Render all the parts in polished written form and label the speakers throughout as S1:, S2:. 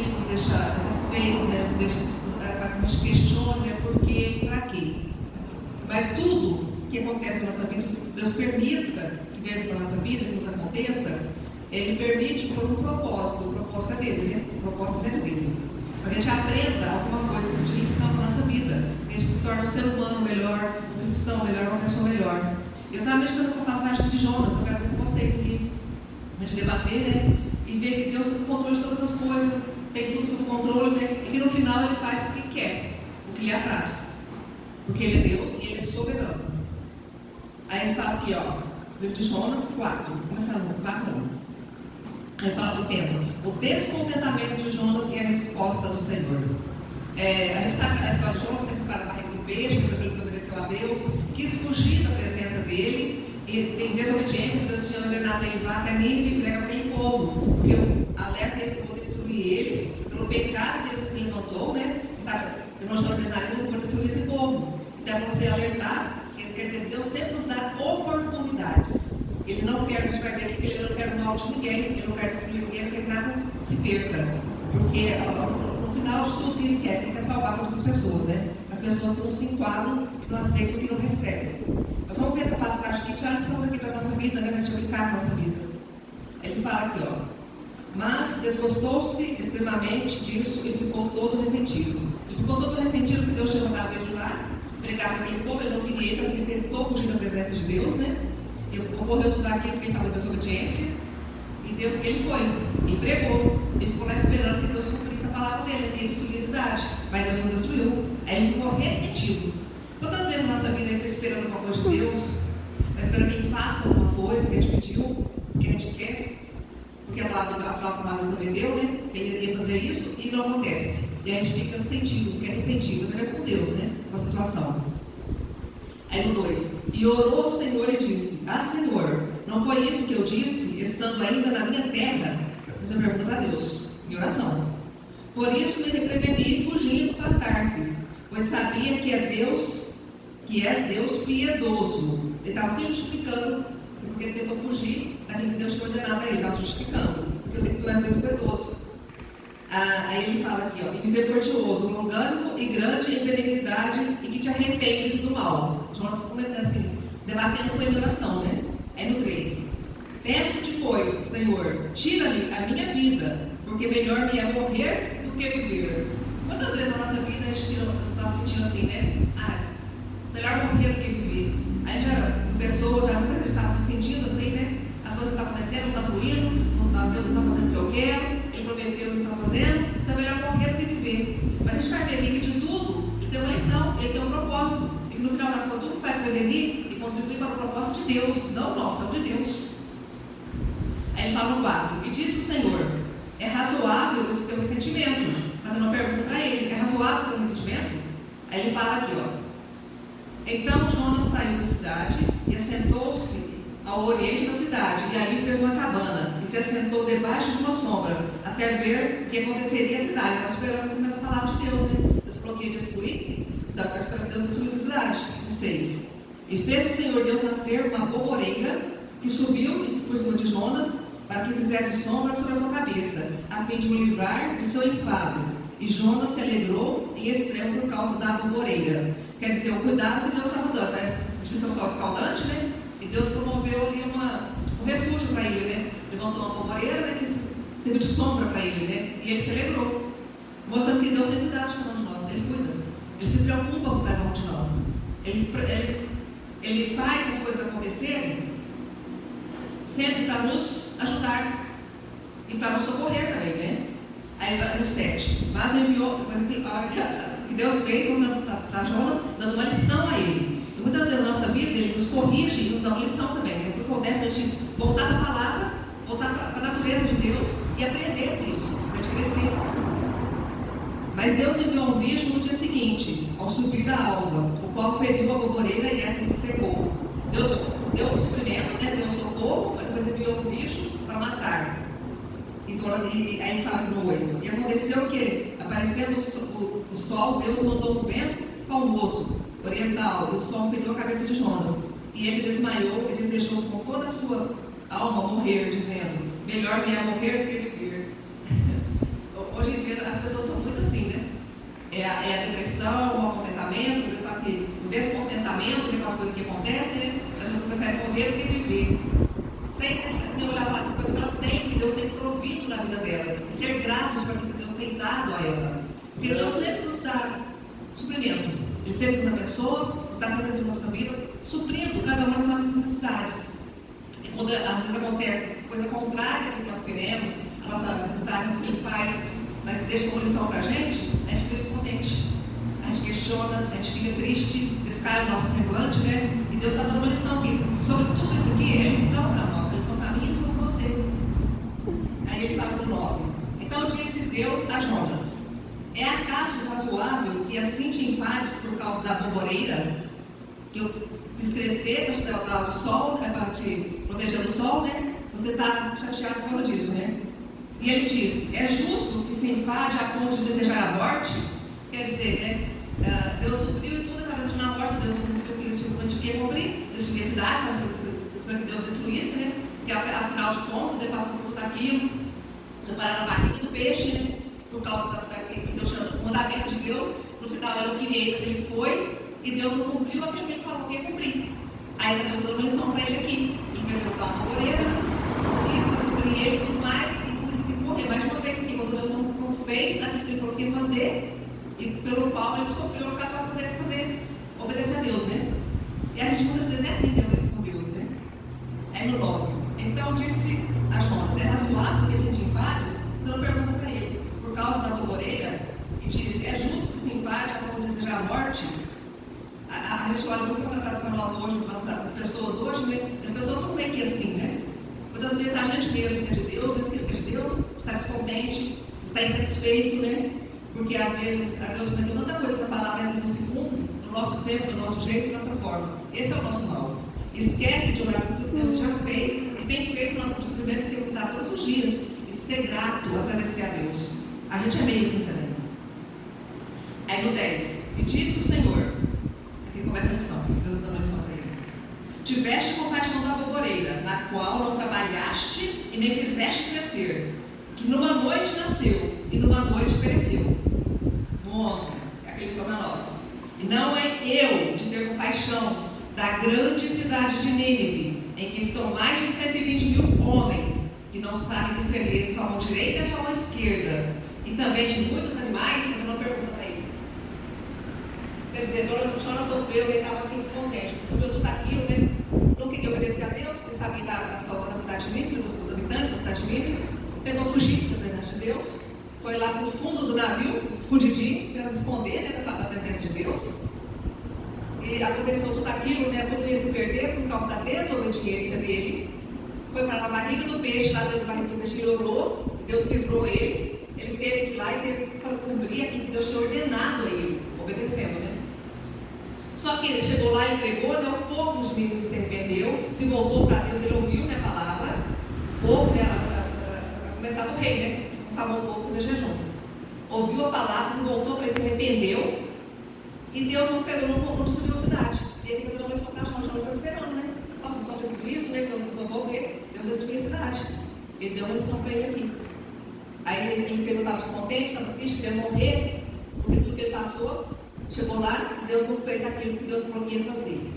S1: incontentes, nos deixa satisfeitos, né? Nos deixa, quase que a gente questiona, né? Por quê, para quê? Mas tudo que acontece na nossa vida, Deus permita que venha para a nossa vida, que nos aconteça, Ele permite por um propósito. O propósito é dele, né? O propósito é sempre dele. Para que a gente aprenda alguma coisa, para de lição para a nossa vida. Que a gente se torne um ser humano melhor, um cristão melhor, uma pessoa melhor. Eu estava meditando essa passagem de Jonas, eu quero ver com vocês aqui, a gente debater, né? E ver que Deus tem o controle de todas as coisas, tem tudo sob controle, né? E que no final Ele faz o que quer, o que lhe apraz. Porque Ele é Deus e Ele é soberano. Aí Ele fala aqui, ó, livro de Jonas 4, vamos começar no 4, 1. Ele fala do tema, o descontentamento de Jonas e a resposta do Senhor. A gente sabe a história de Jonas, tem que parar na barriga do peixe, depois ele desobedeceu a Deus, quis fugir da presença dele, e em desobediência, Deus tinha ordenado ele vá até Nínive e pregar para aquele povo, porque o alerta deles para destruir eles, pelo pecado deles que se levantou, né? Estava elogiando aqueles narinas para destruir esse povo. Então, para você alertar, quer dizer, Deus sempre nos dá oportunidades. Ele não quer, a gente vai ver aqui que Ele não quer o mal de ninguém, Ele não quer destruir ninguém, Ele quer que nada se perca. Porque no final de tudo que Ele quer salvar todas as pessoas, né? As pessoas que não se enquadram, que não aceitam, que não recebem. Mas vamos ver essa passagem aqui, tirar a lição daqui para a nossa vida, né? Para a gente aplicar na nossa vida. Ele fala aqui, ó. Mas desgostou-se extremamente disso e ficou todo ressentido. Ele ficou todo ressentido porque Deus tinha mandado ele lá, pregar para aquele povo, ele não queria ir, porque ele tentou fugir da presença de Deus, né? E ocorreu tudo aquilo porque ele estava em desobediência. E Deus, ele foi, e pregou, ele ficou lá esperando que Deus cumprisse a palavra dele, ele destruir a cidade, mas Deus não destruiu. Aí ele ficou ressentido. Quantas vezes na nossa vida ele está esperando alguma coisa de Deus, está esperando que ele faça alguma coisa que a gente pediu, que a gente quer, porque a palavra prometeu, né? Ele ia fazer isso e não acontece. E a gente fica sentido, fica ressentido, até mesmo com Deus, né? Com a situação. Aí no 2, e orou ao Senhor e disse, Senhor, não foi isso que eu disse, estando ainda na minha terra? Fiz uma pergunta para Deus, em oração. Por isso me repreeni fugindo para Tarsis, pois sabia que és Deus piedoso. Ele estava se justificando, porque ele tentou fugir daquilo que Deus tinha ordenado a ele, estava justificando, porque eu sei que tu és Deus piedoso. Aí ele fala aqui, ó, misericordioso, longânimo e grande em benignidade e que te arrependes do mal. Jonas assim, debatendo com ele em oração, né? Aí no 3, peço-te, pois, Senhor, tira-me a minha vida, porque melhor me é morrer do que viver. Quantas vezes na nossa vida a gente está sentindo assim, né? Melhor morrer do que viver. Aí já pessoas, muitas vezes estava se sentindo assim, né? As coisas não estão acontecendo, não está fluindo, Deus não está fazendo o que eu quero, Ele prometeu, não está fazendo, então é melhor morrer do que viver. Mas a gente vai ver aqui que de tudo Ele tem uma lição, Ele tem um propósito, e que no final das contas tudo vai prevenir e contribuir para o propósito de Deus, não nosso, é o de Deus. Aí ele fala no 4, e disse o Senhor, é razoável esse teu ressentimento? Fazendo uma pergunta para ele, é razoável esse teu ressentimento? Aí ele fala aqui, ó. Então Jonas saiu da cidade e assentou-se ao oriente da cidade, e ali fez uma cabana, e se assentou debaixo de uma sombra, até ver o que aconteceria à cidade. Está esperando a palavra de Deus, né? Deus falou que ia destruir, então está esperando que Deus destruísse a cidade. 6. E fez o Senhor Deus nascer uma boboreira, que subiu por cima de Jonas, para que fizesse sombra sobre a sua cabeça, a fim de o livrar do seu enfado. E Jonas se alegrou em extremo por causa da boboreira. Quer dizer, o cuidado que Deus estava dando, né? Devia ser um sol escaldante, né? E Deus promoveu ali um refúgio para ele, né? Levantou uma boboreira, né? Que serviu de sombra para ele, né? E ele se alegrou, mostrando que Deus tem cuidado de cada um de nós. Ele cuida, Ele se preocupa com cada um de nós. Ele faz as coisas acontecerem sempre para nos ajudar e para nos socorrer também, né? Aí no 7, mas enviou, que Deus fez mostrando para Jonas, dando uma lição a ele. E muitas vezes na nossa vida Ele nos corrige e nos dá uma lição também, né? Então puder a gente voltar para a palavra, voltar para a natureza de Deus e aprender com isso, para a gente crescer. Mas Deus enviou um bicho no dia seguinte, ao subir da alva, o qual feriu a boboreira e essa se secou. Deus deu o suprimento, né? Deu socorro, mas depois enviou um bicho para matar. E aí fala aqui no 8. E aconteceu que, aparecendo o sol, Deus mandou um vento palmoso, oriental, e o sol feriu a cabeça de Jonas. E ele desmaiou e desejou com toda a sua alma morrer, dizendo, melhor me é morrer do que viver. Hoje em dia provido na vida dela e ser gratos para o que Deus tem dado a ela. Porque Deus sempre nos dá suprimento. Ele sempre nos abençoa, está sempre na nossa vida, suprindo cada uma das nossas necessidades. E quando às vezes acontece coisa contrária do que nós queremos, a nossa necessidade, a gente faz, mas deixa como lição para a gente fica descontente. A gente questiona, a gente fica triste, descai o nosso semblante, né? E Deus está dando uma lição aqui. Sobre tudo isso aqui, é lição para nós, é lição para mim e lição para você. Aí ele fala no 9. Então disse Deus a Jonas: é acaso razoável que assim te enfades por causa da bomboreira, que eu fiz crescer para te dar o sol, né, para te proteger do sol, né? Você está chateado por causa disso, né? E ele disse: é justo que se enfade a ponto de desejar a morte? Quer dizer, né? Deus supriu e tudo através de uma morte, Deus não cumpriu o que ele tinha que cumprir, destruir a cidade, para que Deus destruísse, né? Porque afinal de contas ele passou por tudo aquilo, preparar a barriga do peixe, né? Por causa que Deus tinha o mandamento de Deus. No final ele não queria, mas ele foi, e Deus não cumpriu aquilo que ele falou que ia cumprir. Aí Deus deu uma lição para ele aqui. Ele fez voltar uma moreira, e cumprir ele e tudo mais, e quis morrer mais uma vez aqui, quando Deus não fez aquilo que ele falou que ia fazer, e pelo qual ele sofreu para poder obedecer a Deus, né? E a gente muitas vezes é assim com Deus, né? Aí no 9. Então disse a Jonas: é razoável que se te enfades? Você não pergunta para ele, por causa da bomboreira, e disse: é justo que se enfade a ponto de desejar a morte? A gente olha muito para nós hoje, para as pessoas hoje, né? As pessoas são meio que assim, né? Muitas vezes a gente mesmo que é de Deus, mesmo que é de Deus, está descontente, está insatisfeito, né? Porque às vezes Deus prometeu tanta coisa que a palavra às vezes não se cumpre, do nosso tempo, do nosso jeito, da nossa forma. Esse é o nosso mal. Esquece de orar por tudo que Deus já fez e tem feito o nosso suprimento que temos dado todos os dias. E ser grato, agradecer a Deus. A gente é meio assim também. Aí no 10. E disse o Senhor, aqui começa a lição, Deus dá uma lição para ele: tiveste compaixão da bomboreira, na qual não trabalhaste e nem fizeste crescer, que numa noite nasceu e numa noite pereceu. No 11, é aquele sobre nós. E não é eu de ter compaixão da grande cidade de Nínive, em que estão mais de 120.000 homens, que não sabem discernir sua mão direita e sua mão esquerda, e também de muitos animais? Mas eu não pergunto para ele. Quer dizer, Jonas sofreu, ele estava aqui descontente, sofreu tudo aquilo, né? Não queria obedecer a Deus, porque sabia da forma da cidade de Nínive, dos habitantes da cidade de Nínive, tentou fugir da presença de Deus, foi lá para o fundo do navio, escondidinho, para esconder, né, da presença de Deus. E aconteceu tudo aquilo, né, tudo ia se perder por causa da desobediência dele. Foi para a barriga do peixe, lá dentro da barriga do peixe, ele orou, Deus livrou ele teve que ir lá e teve que cumprir aquilo que Deus tinha ordenado a ele, obedecendo, né? Só que ele chegou lá e entregou, né, o povo de Nínive se arrependeu, se voltou para Deus, ele ouviu, né, a palavra, o povo, né, a começar do rei, né, acabou o povo fazer jejum. Ouviu a palavra, se voltou para ele, se arrependeu, e Deus não pegou, não subiu a cidade. E ele pegou uma lição para Jonas, Jonas esperando, né? Nossa, só foi tudo isso, né? Então Deus não vou ver, Deus destruiu a cidade. Ele deu uma lição para ele aqui. Aí ele pegou, estava descontente, estava triste, queria morrer, porque tudo que ele passou, chegou lá e Deus não fez aquilo que Deus falou que ia fazer.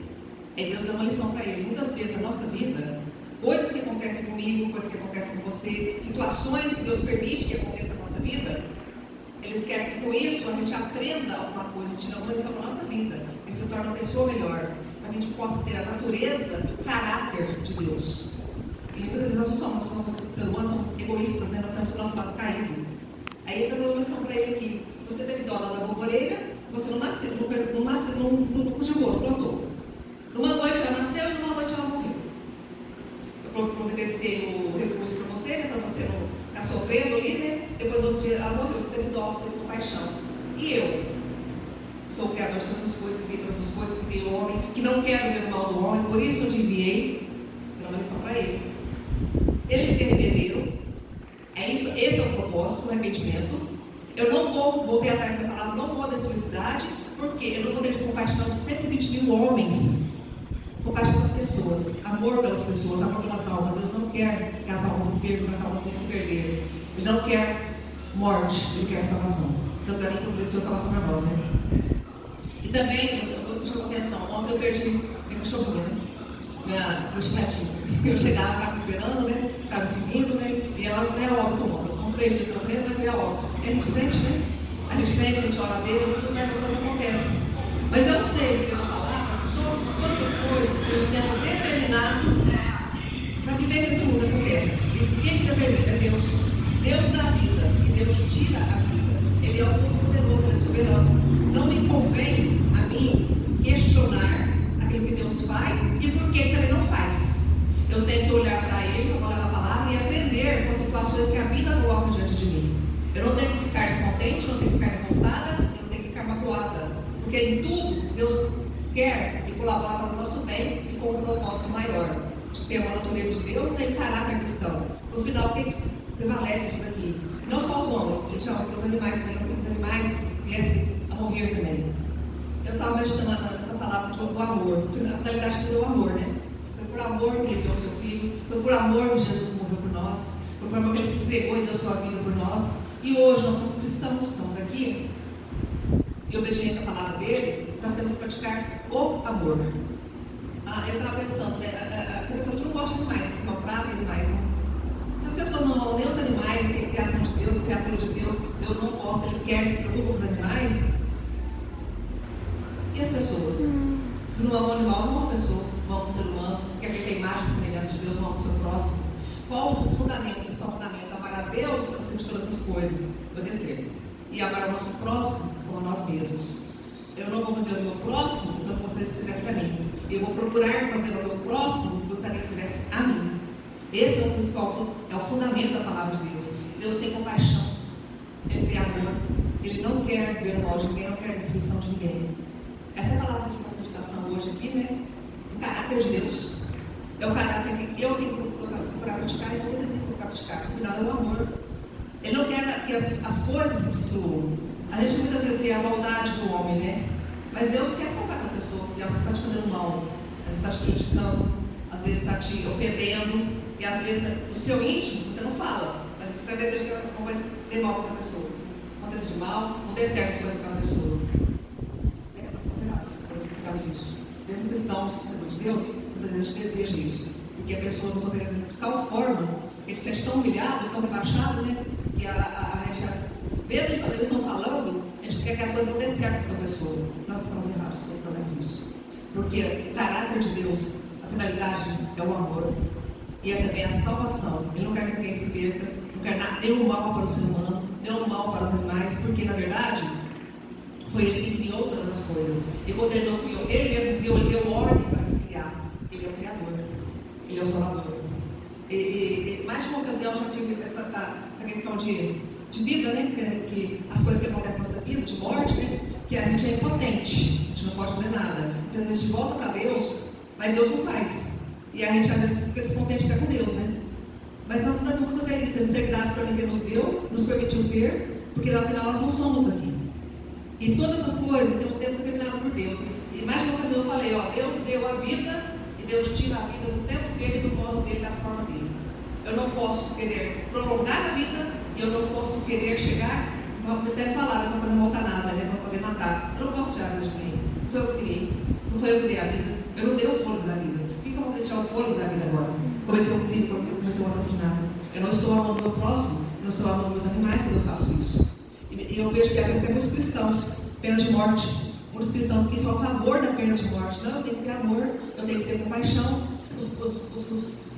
S1: Aí Deus deu uma lição para ele. Muitas vezes na nossa vida, coisas que acontecem comigo, coisas que acontecem com você, situações que Deus permite que aconteça na nossa vida, eles querem que com isso a gente aprenda alguma coisa, a gente tira uma lição para a nossa vida, que se torne uma pessoa melhor, para que a gente possa ter a natureza e o caráter de Deus. E muitas vezes nós não somos seres humanos, somos egoístas, né? Nós temos o nosso lado caído. Aí ele está dando uma lição para ele aqui: você teve dó da bomboreira, você não nasceu, não cultivou, não plantou. Numa noite ela nasceu e numa noite ela morreu. Eu providenciei o recurso para você, né? Para você não ficar sofrendo ali, né? Depois do outro dia ela morreu, você teve dó, você teve compaixão. E eu? Sou o criador de todas as coisas, que vi todas as coisas, que vi o homem, que não quero ver o mal do homem, por isso eu te enviei. Deu uma lição para ele. Eles se arrependeram. É isso, esse é o propósito, o arrependimento. Eu não voltei atrás da palavra, não vou destruir a cidade, porque eu não vou ter compaixão de 120.000 homens. Compaixão das pessoas, amor pelas pessoas, amor pelas almas. Deus não quer que as almas se percam, que as almas não se perderem. Ele não quer morte, ele quer salvação. Tanto é que ele providenciou salvação para nós, né? E também, eu chamo atenção, ontem eu perdi minha cachorrinha, né? meu chinetinho. Eu chegava, ficava esperando, né? Ficava seguindo, né? E ela não era óbito, não. Uns 3 dias sofrendo, mas veio a óbito. E a gente sente, né? A gente sente, a gente ora a Deus, tudo mais as coisas acontecem. Mas eu sei que tem uma palavra, todas as coisas têm um tempo determinado para viver nesse mundo, nessa terra. E quem que determina? Deus. Deus dá a vida e Deus tira a vida. Ele é o Todo-Poderoso, Ele é soberano. Não me convém a mim questionar aquilo que Deus faz e por que Ele também não faz. Eu tenho que olhar para Ele, para a palavra e aprender com as situações que a vida coloca diante de mim. Eu não tenho que ficar descontente, não tenho que ficar revoltada, eu não tenho que ficar magoada. Porque em tudo Deus quer e colabora para o nosso bem e com um propósito maior. De ter uma natureza de Deus e um caráter cristão. No final, quem prevalece tudo aqui? Não só os homens, a gente ama para os animais também, porque os animais viessem a morrer também. Eu estava meditando nessa palavra do amor. A finalidade de Deus é o amor, né? Foi por amor que Ele deu o seu Filho, foi por amor que Jesus morreu por nós, foi por amor que Ele se entregou e deu a sua vida por nós. E hoje nós somos cristãos, estamos aqui, em obediência à palavra dele, nós temos que praticar o amor. Eu estava pensando, né? Tem pessoas que não gostam de animais, se maltratam animais, né? Se as pessoas não amam nem os animais, que é a criação de Deus, criatura de Deus, Deus não gosta, Ele quer, se preocupa com os animais. E as pessoas? Se não amam o animal, não amam a pessoa, não amam o ser humano, quer ter a imagem e semelhança de Deus, não amam o seu próximo. Qual o fundamento, o principal fundamento? Amar a Deus acima de todas essas coisas, obedecer. E amar o nosso próximo como a nós mesmos. Eu não vou fazer o meu próximo, eu não gostaria que fizesse a mim. Eu vou procurar fazer o meu próximo, gostaria que fizesse a mim. Esse é o principal, é o fundamento da palavra de Deus. Deus tem compaixão, Ele tem amor, Ele não quer ver o mal de ninguém, não quer a destruição de ninguém. Essa é a palavra de nossa meditação hoje aqui, né? Do caráter de Deus. É o caráter que eu tenho que procurar praticar e você tem que procurar praticar. Afinal, é o amor. Ele não quer que as coisas se destruam. A gente muitas vezes vê a maldade do homem, né? Mas Deus quer salvar aquela pessoa, e ela está te fazendo mal, às vezes está te prejudicando, às vezes está te ofendendo, e às vezes no seu íntimo você não fala, mas você está desejando que ela não vai ter mal para aquela pessoa. Não deseja de mal, não dê certo as coisas para aquela pessoa. Nós somos errados, quando pensamos isso. Mesmo cristãos, segundo de Deus, muitas vezes a gente deseja isso, porque a pessoa nos oferece de tal forma, ele se sente tão humilhado, tão rebaixado, né? E a gente, mesmo quando eles estão falando, a gente quer que as coisas não dê certo para a pessoa. Nós estamos errados quando fazemos isso. Porque o caráter de Deus, a finalidade é o amor. E é também a salvação. Ele não quer que ninguém se perca, não quer nenhum mal para o ser humano, nenhum mal para os animais, porque na verdade foi Ele que criou todas as coisas. E quando Ele não criou, Ele mesmo criou, Ele deu ordem para que se criasse. Ele é o Criador, Ele é o Salvador. E mais de uma ocasião eu já tive essa questão de vida, né? Que as coisas que acontecem na nossa vida, de morte, né? Que a gente é impotente, a gente não pode fazer nada. Então a gente volta para Deus, mas Deus não faz. E a gente às vezes fica descontente com Deus, né? Mas nós não devemos fazer isso, temos que ser gratos para quem Deus nos deu, nos permitiu ter, porque afinal nós não somos daqui. E todas as coisas têm um tempo determinado por Deus. E mais de uma ocasião eu falei, Deus deu a vida e Deus tira a vida do tempo dele, do modo dele, da forma dele. Eu não posso querer prolongar a vida e eu não posso querer chegar, até falar, para fazer uma eutanásia, né, para poder matar. Eu não posso tirar a vida de ninguém. Não foi eu que criei, não foi eu que dei a vida. Eu não dei o fôlego da vida. Por que eu vou tirar o fôlego da vida agora? Cometeu um crime, cometeu um assassinato. Eu não estou amando o meu próximo, eu não estou amando meus animais quando eu faço isso. E eu vejo que às vezes tem muitos cristãos, pena de morte. Muitos cristãos que são a favor da pena de morte. Não, eu tenho que ter amor, eu tenho que ter compaixão. Os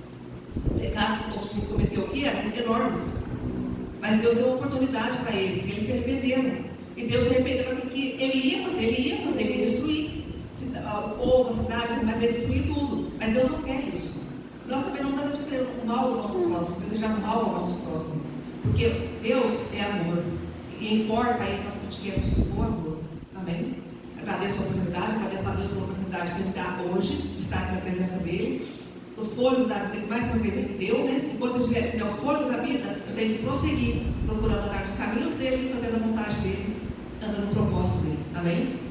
S1: pecados que o mundo cometeu aqui eram enormes. Mas Deus deu uma oportunidade para eles, e eles se arrependeram. E Deus se arrependeu daquilo que Ele ia fazer, Ele ia destruir o povo, a cidade, mas Ele ia destruir tudo. Mas Deus não quer isso. Nós também não devemos ter o mal do nosso próximo, desejar o mal ao nosso próximo. Porque Deus é amor. E importa aí que nós pratiquemos o amor. Amém? Agradeço a oportunidade, agradeço a Deus pela oportunidade que Ele me dá hoje, de estar aqui na presença dEle. O fôlego da vida, que mais uma vez Ele me deu, né? Enquanto eu tiver o fôlego da vida, eu tenho que prosseguir, procurando andar nos caminhos dEle, fazendo a vontade dEle, andando no propósito dEle. Amém?